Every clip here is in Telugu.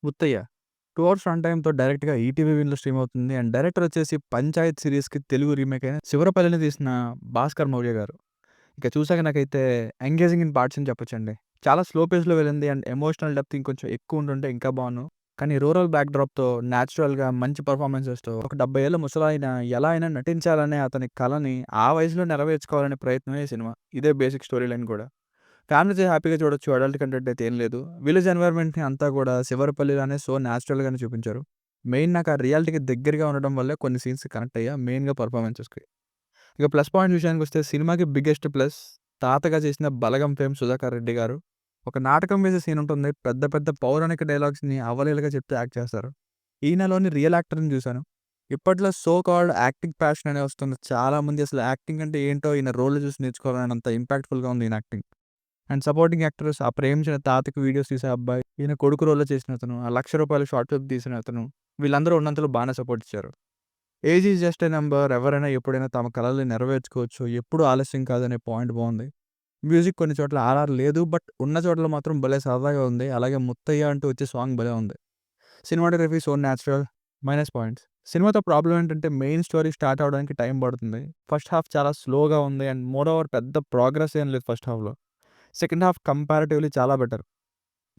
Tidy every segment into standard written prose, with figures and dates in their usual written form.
'ముత్తయ్య' 2 అవర్స్ రన్ టైమ్‌తో డైరెక్ట్‌గా ఈటీవీ విన్‌లో స్ట్రీమ్ అవుతుంది. అండ్ డైరెక్టర్ వచ్చేసి 'పంచాయత్' సీరీస్‌కి తెలుగు రీమేక్ అయిన 'శివరపల్లి'ని తీసిన భాస్కర్ మౌర్య గారు. ఇక చూసాక నాకైతే ఎంగేజింగ్ ఇన్ పార్ట్స్ అని చెప్పొచ్చండి. చాలా స్లో పేస్‌లో వెళ్ళింది అండ్ ఎమోషనల్ డెప్త్ ఇంకొంచెం ఎక్కువ ఉండుంటే ఇంకా బావున్ను. కానీ రూరల్ బ్యాక్‌డ్రాప్‌తో నేచురల్‌గా మంచి పెర్ఫార్మన్సెస్‌తో ఒక 70 ఏళ్ల ముసలాయన ఎలా అయినా నటించాలనే అతని కలని ఆ వయసులో నెరవేర్చుకోవాలనే ప్రయత్నమే ఈ సినిమా. ఇదే బేసిక్ స్టోరీ లైన్ కూడా. ఫ్యామిలీతో హ్యాపీగా చూడొచ్చు. అడల్ట్ కంటెంట్ అయితే ఏం లేదు. విలేజ్ ఎన్వైర్న్‌మెంట్‌ని అంతా కూడా శివరపల్లిలానే సో నేచురల్‌గానే చూపించారు. మెయిన్ నాకు ఆ రియాలిటీకి దగ్గరగా ఉండడం వల్లే కొన్ని సీన్స్‌కి కనెక్ట్ అయ్యా. మెయిన్‌గా పెర్ఫార్మన్సెస్‌కి. ఇక ప్లస్ పాయింట్ విషయానికొస్తే సినిమాకి బిగ్గెస్ట్ ప్లస్ తాతగా చేసిన 'బలగం' ఫేమ్ సుధాకర్ రెడ్డి గారు. ఒక నాటకం వేసే సీన్ ఉంటుంది. పెద్ద పెద్ద పౌరాణిక డైలాగ్స్‌ని అవలీలగా చెప్తూ యాక్ట్ చేస్తారు. ఈయనలోని రియల్ యాక్టర్‌ని చూసాను. ఇప్పట్లో సో కాల్డ్ యాక్టింగ్ ప్యాషన్ అనే వస్తుంది. చాలామంది అసలు యాక్టింగ్ అంటే ఏంటో ఈయన రోల్‌లు చూసి నేర్చుకోవాలన్నంత ఇంపాక్ట్‌ఫుల్‌గా ఉంది ఈయన యాక్టింగ్. అండ్ సపోర్టింగ్ యాక్టర్స్ ఆ ప్రేమించిన తాతకి వీడియోస్ తీసే అబ్బాయి, ఈయన కొడుకు రోల్‌లో చేసినతను, ఆ రూ. 1,00,000 షార్ట్ ఫిల్మ్ తీసినతను, వీళ్ళందరూ ఉన్నంతలో బానే సపోర్ట్ ఇచ్చారు. Age is just a number. ఎవరైనా ఎప్పుడైనా తమ కలల్ని నెరవేర్చుకోవచ్చు. ఎప్పుడు ఆలస్యం కాదనే పాయింట్ బావుంది. మ్యూజిక్ కొన్ని చోట్ల ఆర్ఆర్ లేదు. బట్ ఉన్న చోట్ల మాత్రం భలే సరదాగా ఉంది. అలాగే 'ముత్తయ్య' అంటూ వచ్చే సాంగ్ భలే ఉంది. Cinematography so natural. Minus points. సినిమాతో ప్రాబ్లమ్ ఏంటంటే మెయిన్ స్టోరీ స్టార్ట్ అవ్వడానికి టైం పడుతుంది. ఫస్ట్ హాఫ్ చాలా స్లోగా ఉంది. అండ్ మోర్ ఓవర్ పెద్ద ప్రోగ్రెస్ ఏం లేదు ఫస్ట్ హాఫ్‌లో. సెకండ్ హాఫ్ కంపారిటివ్‌లీ చాలా బెటర్.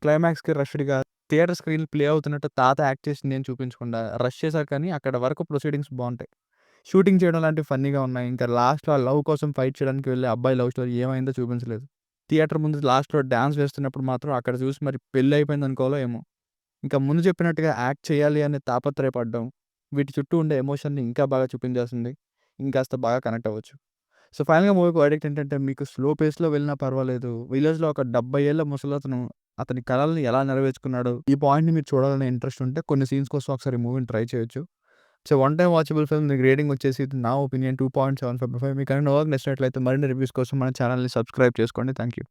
క్లైమాక్స్‌కి రష్డ్‌గా థియేటర్ స్క్రీన్ ప్లే అవుతున్నట్టు తాత యాక్ట్ చేసిందేం చూపించకుండా రష్ చేశారు కానీ అక్కడ వరకు ప్రొసీడింగ్స్ బావుంటాయి. షూటింగ్ చేయడం లాంటివి ఫన్నీగా ఉన్నాయి. ఇంకా లాస్ట్‌లో ఆ లవ్ కోసం ఫైట్ చేయడానికి వెళ్ళే అబ్బాయి లవ్ స్టోరీ ఏమైందో చూపించలేదు. థియేటర్ ముందు లాస్ట్‌లో డాన్స్ వేస్తున్నప్పుడు మాత్రం అక్కడ చూసి మరి పెళ్లి అయిపోయిందనుకోవాలో ఏమో! ఇంకా ముందు చెప్పినట్టుగా యాక్ట్ చేయాలి అనే తాపత్రయపడ్డం, వీటి చుట్టూ ఉండే ఎమోషన్‌ని ఇంకా బాగా చూపించాల్సింది. ఇంకాస్త బాగా కనెక్ట్ అవ్వచ్చు. సో, ఫైనల్‌గా మూవీకి వర్డిక్ట్ ఏంటంటే మీకు స్లో పేస్‌లో వెళ్ళినా పర్వాలేదు. విలేజ్‌లో ఒక 70 ఏళ్ల ముసలతను అతని కలల్ని ఎలా నెరవేర్చుకున్నాడో, ఈ పాయింట్‌ని మీరు చూడాలనే ఇంట్రెస్ట్ ఉంటే కొన్ని సీన్స్ కోసం ఒకసారి ఈ మూవీని ట్రై చేయొచ్చు. So, one time watchable film దీనికి రేటింగ్ వచ్చేసి నా ఒపీనియన్ 2.75/5. మీకు కనుక నా వర్క్ నచ్చినట్లయితే మరిన్ని రివ్యూస్ కోసం మన ఛానెల్‌ని సబ్స్క్రైబ్ చేసుకోండి. Thank you.